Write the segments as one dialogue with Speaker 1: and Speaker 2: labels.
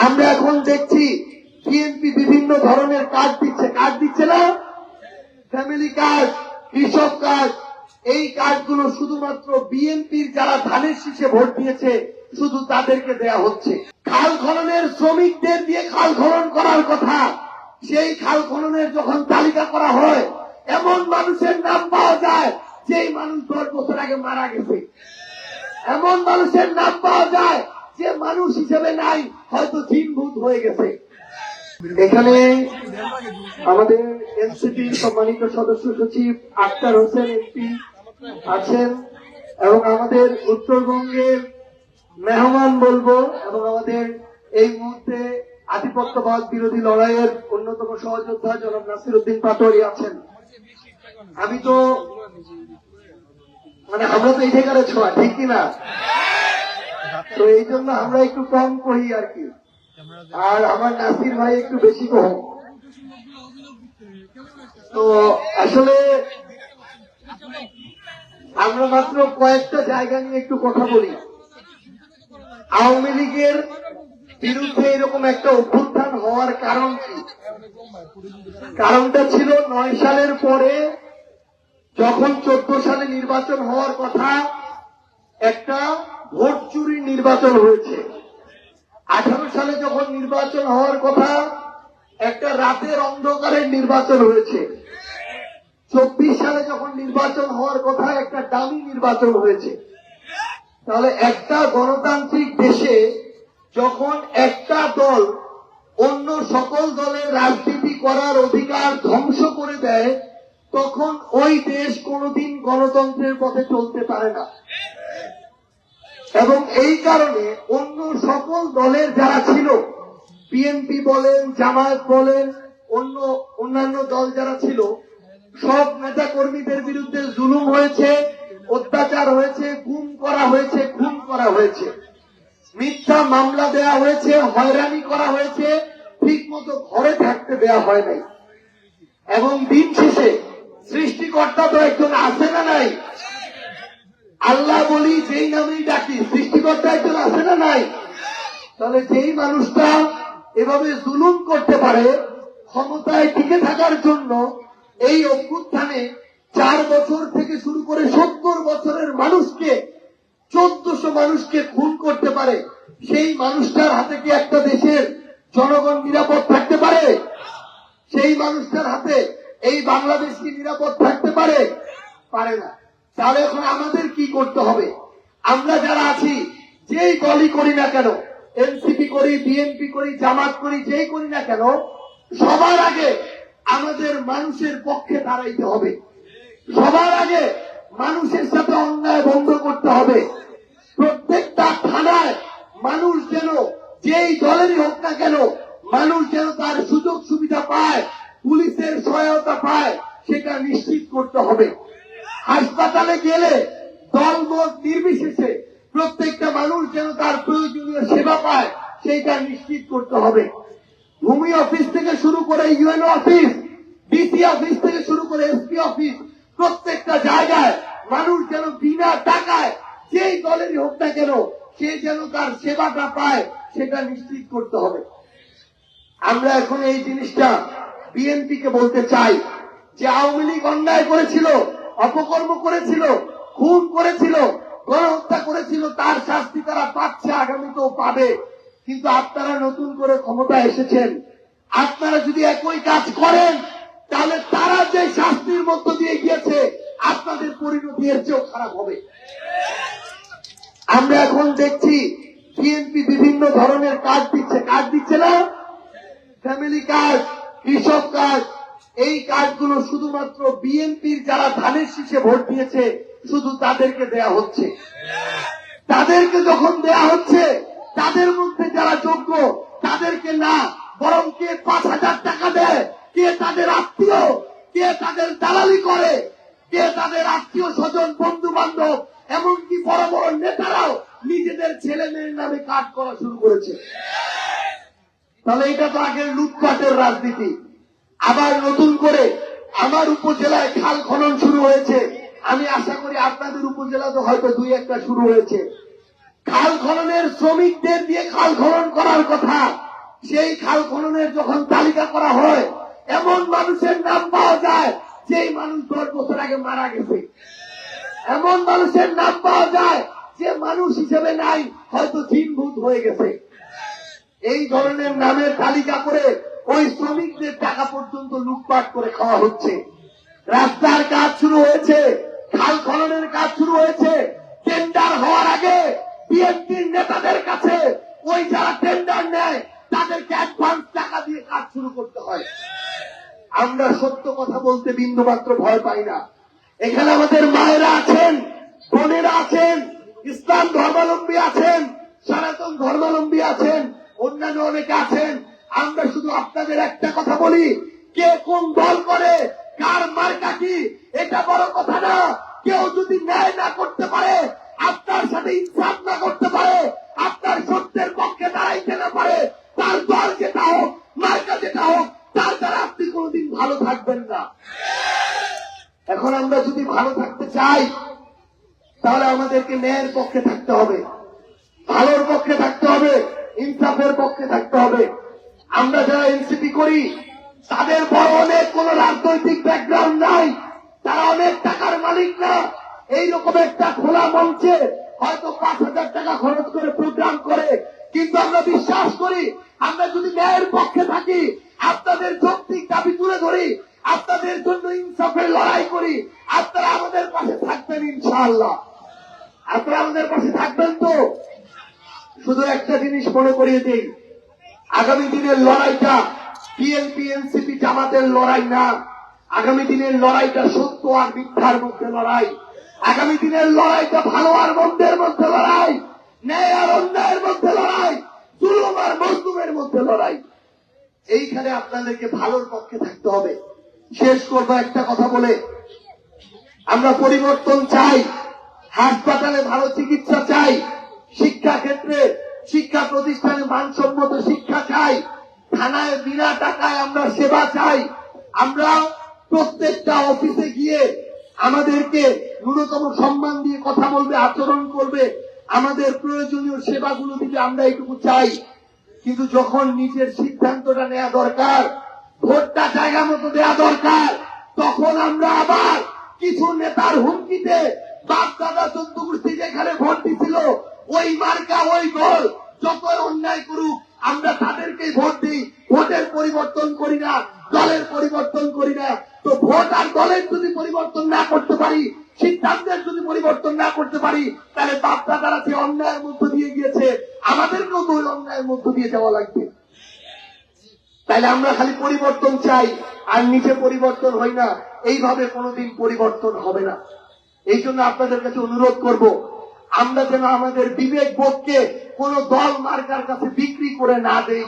Speaker 1: আমরা এখন দেখছি বিএনপি বিভিন্ন ধরনের কার্ড দিচ্ছে না, ফ্যামিলি কার্ড, কৃষক কার্ড। এই কার্ডগুলো শুধুমাত্র বিএনপির যারা ধানের শীষে ভোট দিয়েছে শুধু তাদেরকে দেয়া হচ্ছে। খাল খননের শ্রমিকদের দিয়ে খাল খনন করার কথা, সেই খাল খননের যখন তালিকা করা হয় এমন মানুষের নাম পাওয়া যায় যেই মানুষ 10 বছর আগে মারা গেছে। এমন মানুষের নাম পাওয়া যায় যে মানুষ হিসেবে নাই, হয়তো জিনভূত হয়ে গেছে। এখানে আমাদের এনসিপি সম্মানিত সদস্য সচিব আক্তার হোসেন এমপি আছেন এবং আমাদের উত্তরবঙ্গের মেহমান বলবো এবং আমাদের এই মুহূর্তে আধিপত্যবাদ বিরোধী লড়াইয়ের অন্যতম সহযোদ্ধা জনাব নাসির উদ্দিন পাটোয়ারি আছেন। আমি তো আমরা তো এই জায়গায় ছোঁয়া, ঠিক কিনা? তো এই জন্য আমরা একটু কম কহি আর কি, আর আমার নাসির ভাই একটু বেশি কম। তো আসলে আমরা মাত্র কয়েকটা জায়গা নিয়ে একটু কথা বলি। আওয়ামী লীগের বিরুদ্ধে এরকম একটা অভ্যুত্থান হওয়ার কারণ কি? কারণটা ছিল 9 সালের পরে যখন 14 সালে নির্বাচন হওয়ার কথা, একটা ভোট চুরির নির্বাচন হয়েছে। 18 সালে যখন নির্বাচন হওয়ার কথা, একটা রাতের অন্ধকারের নির্বাচন হয়েছে। 24 সালে যখন নির্বাচন হওয়ার কথা, একটা দামি নির্বাচন হয়েছে। তাহলে একটা গণতান্ত্রিক দেশে যখন একটা দল অন্য সকল দলের রাজনীতি করার অধিকার ধ্বংস করে দেয়, তখন ওই দেশ কোনোদিন গণতন্ত্রের পথে চলতে পারে না। এবং এই কারণে অন্য সকল দলের যারা ছিল, বিএনপি বলেন, জামায়াত বলেন, অন্যান্য দল যারা ছিল, সব নেতা কর্মীদের বিরুদ্ধে জুলুম হয়েছে, অত্যাচার হয়েছে, গুম করা হয়েছে, খুন করা হয়েছে, মিথ্যা মামলা দেয়া হয়েছে, হয়রানি করা হয়েছে, ঠিক মতো ঘরে থাকতে দেয়া হয় নাই। এবং দিন শেষে সৃষ্টিকর্তা তো একজন আছে না নাই? আল্লাহ বলি যেই নামেই ডাকি, সৃষ্টিকর্তা একজন আছে না নাই? তাহলে যেই মানুষটা এভাবে জুলুম করতে পারে, ক্ষমতায় টিকে থাকার জন্য এই অভ্যুত্থানে 4 বছর থেকে শুরু করে 70 বছরের মানুষকে, 1400 মানুষকে খুন করতে পারে, সেই মানুষটার হাতে কি একটা দেশের জনগণ নিরাপদ থাকতে পারে? সেই মানুষটার হাতে এই বাংলাদেশ কি নিরাপদ থাকতে পারে? পারে না। তাহলে এখন আমাদের কি করতে হবে? আমরা যারা আছি, যেই দলই করি না কেন, এনসিপি করি, বিএনপি করি, জামাত করি, যেই করি না কেন, সবার আগে আমাদের মানুষের পক্ষে দাঁড়াইতে হবে। সবার আগে মানুষের সাথে অন্যায় বন্ধ করতে হবে। প্রত্যেকটা থানায় মানুষ যেন, যেই দলেরই হোক না কেন, মানুষ যেন তার সুযোগ সুবিধা পায়, পুলিশের সহায়তা পায়, সেটা নিশ্চিত করতে হবে। হাসপাতালে গেলে দলমত নির্বিশেষে প্রত্যেকটা মানুষ যেন তার প্রয়োজনীয় সেবা পায়, সেইটা নিশ্চিত করতে হবে। ভূমি অফিস থেকে শুরু করে ইউএনও অফিস, ডিসি অফিস থেকে শুরু করে এসপি অফিস, প্রত্যেকটা জায়গায় মানুষ যেন বিনা টাকায়, যেই দলেরই হোক না কেন, সে যেন তার সেবাটা পায়, সেটা নিশ্চিত করতে হবে। আমরা এখন এই জিনিসটা বিএনপিকে বলতে চাই যে আওয়ামী লীগ অন্যায় করেছিল, অপকর্ম করেছিল, খুন করেছিল, গণহত্যা করেছিল, তার শাস্তি তারা পাচ্ছে, আগামীতেও পাবে। কিন্তু আপনারা নতুন করে ক্ষমতায় এসেছেন, আপনারা যদি একই কাজ করেন, তাহলে তারা যে শাস্তির মধ্য দিয়ে গিয়েছে, আপনাদের পরিণতি এর চেয়েও খারাপ হবে। আমরা এখন দেখছি বিএনপি বিভিন্ন ধরনের কার্ড দিচ্ছে না, ফ্যামিলি কার্ড, কৃষক কার্ড। এই কার্ডগুলো শুধুমাত্র বিএনপির যারা ধানের শীষে ভোট দিয়েছে শুধু তাদেরকে দেয়া হচ্ছে। তাদেরকে যখন দেয়া হচ্ছে, তাদের মধ্যে যারা যোগ্য তাদেরকে না, বরং কে 5,000 টাকা দেয়, কে তাদের আত্মীয়, কে তাদের দালালি করে, কে তাদের আত্মীয় স্বজন, বন্ধু বান্ধব, এমনকি বড় বড় নেতারাও নিজেদের ছেলে মেয়ের নামে কার্ড করা শুরু করেছে। তাহলে এটা তো আগের লুটপাটের রাজনীতি। আবার নতুন করে আমার উপজেলায় খাল খনন শুরু হয়েছে। আমি আশা করি আপনাদের উপজেলাতে হয়তো 2-1টা শুরু হয়েছে। খাল খননের শ্রমিকদের দিয়ে খাল খনন করার কথা, সেই খাল খননের যখন তালিকা করা হয়, এমন মানুষের নাম পাওয়া যায় যেই মানুষ 10 বছর আগে মারা গেছে। এমন মানুষের নাম পাওয়া যায় যে মানুষ হিসেবে নাই, হয়তো জিনভূত হয়ে গেছে। এই ধরনের নামের তালিকা করে ওই শ্রমিকদের টাকা পর্যন্ত লুটপাট করে খাওয়া হচ্ছে। রাস্তার কাজ শুরু হয়েছে, খাল খননের কাজ শুরু হয়েছে। টেন্ডার হওয়ার আগে বিএনপির নেতাদের কাছে ওই যারা টেন্ডার নেয় তাদেরকে অ্যাডভান্স টাকা দিয়ে কাজ শুরু করতে হয়। আমরা সত্য কথা বলতে বিন্দুমাত্র ভয় পাই না। এখানে আমাদের মায়েরা আছেন, বোনেরা আছেন, ইসলাম ধর্মাবলম্বী আছেন, সনাতন ধর্মাবলম্বী আছেন, অন্যান্য অনেকে আছেন। আমরা শুধু আপনাদের একটা কথা বলি, কে কোন দল করে, কার মার্কা কি, এটা বড় কথা না। কেউ যদি ন্যায় না করতে পারে, আপনার সাথে ইনসাফ না করতে পারে, আপনার সত্যের পক্ষে দাঁড়াইতে না পারে, তার দল যেটা হোক, মার্কা যেটা হোক, তার দ্বারা আপনি কোনদিন ভালো থাকবেন না। এখন আমরা যদি ভালো থাকতে চাই, তাহলে আমাদেরকে ন্যায়ের পক্ষে থাকতে হবে, ভালোর পক্ষে থাকতে হবে, ইনসাফের পক্ষে থাকতে হবে। আমরা যারা এনসিপি করি, তাদের বড় অনেক কোন রাজনৈতিক ব্যাকগ্রাউন্ড নাই, তারা অনেক টাকার মালিক না। এইরকম একটা খোলা মঞ্চে হয়তো 5,000 টাকা খরচ করে প্রোগ্রাম করে, কিন্তু আমরা বিশ্বাস করি, আমরা যদি ন্যায়ের পক্ষে থাকি, আপনাদের যৌক্তিক দাবি তুলে ধরি, আপনাদের জন্য ইনসাফের লড়াই করি, আপনারা আমাদের পাশে থাকবেন ইনশাআল্লাহ। আপনারা আমাদের পাশে থাকবেন তো? শুধু একটা জিনিস মনে করিয়ে দিই, আগামী দিনের লড়াইটা বিএনপি এনসিপি জামাতের লড়াই না। আগামী দিনের লড়াইটা সত্য আর মিথ্যার মধ্যে লড়াই। আগামী দিনের লড়াইটা ভালো আর মন্দের মধ্যে লড়াই, ন্যায় আর অন্যায়ের মধ্যে লড়াই, জুলুম আর মজলুমের মধ্যে লড়াই। এইখানে আপনাদেরকে ভালোর পক্ষে থাকতে হবে। শেষ করবো একটা কথা বলে, আমরা পরিবর্তন চাই, হাসপাতালে ভালো চিকিৎসা চাই, শিক্ষা ক্ষেত্রে শিক্ষা প্রতিষ্ঠানে মানসম্মত শিক্ষা চাই, থানায় বিনা টাকায় আমরা সেবা চাই। আমরা প্রত্যেকটা অফিসে গিয়ে আমাদেরকে ন্যূনতম সম্মান দিয়ে কথা বলবে, আচরণ করবে, আমাদের প্রয়োজনীয় সেবাগুলো দিতে আমরা এইটুকু চাই। কিন্তু যখন নিজের সিদ্ধান্তটা নেওয়া দরকার, ভোটটা জায়গা মতো দেওয়া দরকার, তখন আমরা আবার কিছু নেতার হুমকিতে বাপ দাদা চোদ্দ গোষ্ঠী যেখানে ভোট দিছিল, ওই মার্কা ওই দল যত অন্যায় করুক, আমরা তাদেরকে ভোট দিই। ভোটের পরিবর্তন করি না, দলের পরিবর্তন করি না। তো ভোট আর দলের যদি পরিবর্তন না করতে পারি, সিদ্ধান্তের যদি পরিবর্তন না করতে পারি, তাহলে বাপ দাদারা যে অন্যায়ের মধ্য দিয়ে গিয়েছে, আমাদেরকেও তো ওই অন্যায়ের মধ্য দিয়ে যাওয়া লাগবে। তাইলে আমরা খালি পরিবর্তন চাই আর নিচে পরিবর্তন হই না, এইভাবে কোনোদিন পরিবর্তন হবে না। এই জন্য আপনাদের কাছে অনুরোধ করব, আমরা যেন আমাদের বিবেক বোধকে কোন দল মার্কার কাছে বিক্রি করে না দেই।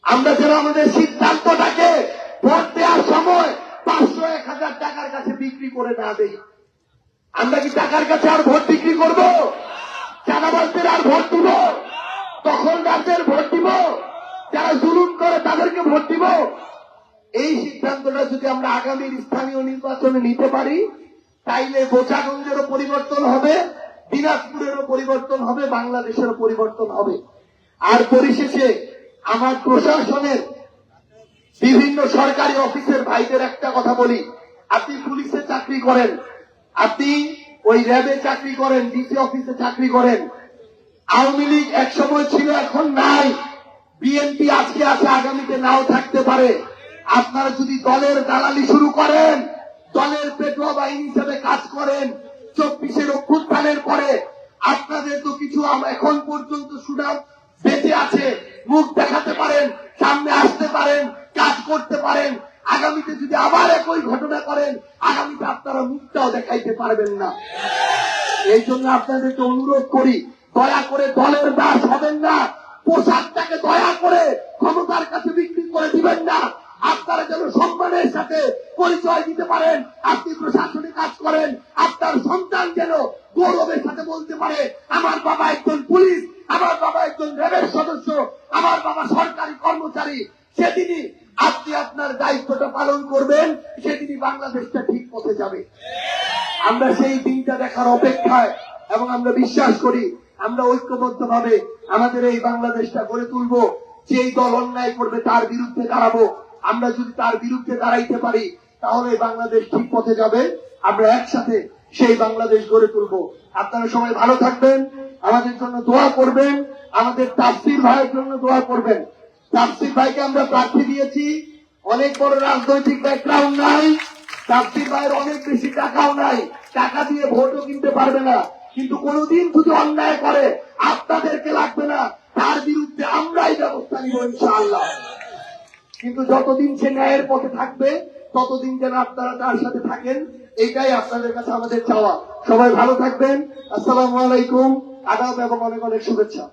Speaker 1: আমরা যেন আমাদের সিদ্ধান্তটাকে ভোট দেওয়ার সময় 500-1000 টাকার কাছে বিক্রি করে না দেই। আমরা কি টাকার কাছে আর ভোট বিক্রি করব? চাঁদাবাজদের আর ভোট দিব? দখলদারদের ভোট দিব? যারা জুলুম করে তাদেরকে ভোট দিব? এই সিদ্ধান্তটা যদি আমরা আগামীর স্থানীয় নির্বাচনে নিতে পারি, তাইলে বোচাগঞ্জেরও পরিবর্তন হবে, দিনাজপুরেরও পরিবর্তন হবে, বাংলাদেশেরও পরিবর্তন হবে। আর পরিশেষে আমার প্রশাসনের বিভিন্ন সরকারি অফিসের ভাইদের একটা কথা বলি, আপনি পুলিশে চাকরি করেন, আপনি ওই র্যাবে চাকরি করেন, ডিসি অফিসে চাকরি করেন, আওয়ামী লীগ এক সময় ছিল, এখন নাই, বিএনপি আজকে আছে, আগামীতে নাও থাকতে পারে। আপনারা যদি দলের দালালি শুরু করেন, দলের পেটোয়া বাহিনী হিসেবে কাজ করেন, 24-এর অভ্যুত্থানের পরে আপনাদের তো কিছু এখন পর্যন্ত সুনাম বেঁচে আছে, মুখ দেখাতে পারেন, সামনে আসতে পারেন, কাজ করতে পারেন। আগামীতে যদি আবার একই ঘটনা করেন, আগামীতে আপনারা মুখটাও দেখাইতে পারবেন না। এই জন্য আপনাদেরকে অনুরোধ করি, দয়া করে দলের দাস হবেন না, পোশাকটাকে দয়া করে ক্ষমতার কাছে বিক্রি করে দিবেন না। আপনারা যেন সম্মানের সাথে পরিচয় দিতে পারেন, আপনি প্রশাসনে কাজ করেন, আপনার সন্তান যেন গৌরবের সাথে বলতে পারে, আমার বাবা একজন পুলিশ, আমার বাবা একজন র্যাবের সদস্য, আমার বাবা সরকারি কর্মচারী। সেদিনই আপনি আপনার দায়িত্বটা পালন করবেন, সেদিনই বাংলাদেশটা ঠিক পথে যাবে। আমরা সেই দিনটা দেখার অপেক্ষায়, এবং আমরা বিশ্বাস করি আমরা ঐক্যবদ্ধভাবে আমাদের এই বাংলাদেশটা গড়ে তুলব। যেই দল অন্যায় করবে তার বিরুদ্ধে দাঁড়াবো। আমরা যদি তার বিরুদ্ধে দাঁড়াইতে পারি তাহলে বাংলাদেশ ঠিক পথে যাবে। আমরা একসাথে সেই বাংলাদেশ গড়ে তুলবো। আপনারা সবাই ভালো থাকবেন, আমাদের জন্য দোয়া করবেন, আমাদের তাফসীর ভাইয়ের জন্য দোয়া করবেন। তাফসীর ভাইকে আমরা প্রার্থী দিয়েছি, অনেক বড় রাজনৈতিক ব্যাকগ্রাউন্ড নাই, তাফসীর ভাইয়ের অনেক বেশি টাকাও নাই, টাকা দিয়ে ভোটও কিনতে পারবে না, কিন্তু কোনোদিন যদি অন্যায় করে আপনাদেরকে লাগবে না, তার বিরুদ্ধে আমরাই ব্যবস্থা নিব ইনশাআল্লাহ। কিন্তু যতদিন সে ন্যায়ের পথে থাকবে ততদিন যেন আপনারা তার সাথে থাকেন, এইটাই আপনাদের কাছে আমাদের চাওয়া। সবাই ভালো থাকবেন। আসসালামু আলাইকুম, আদাব এবং অনেক অনেক শুভেচ্ছা।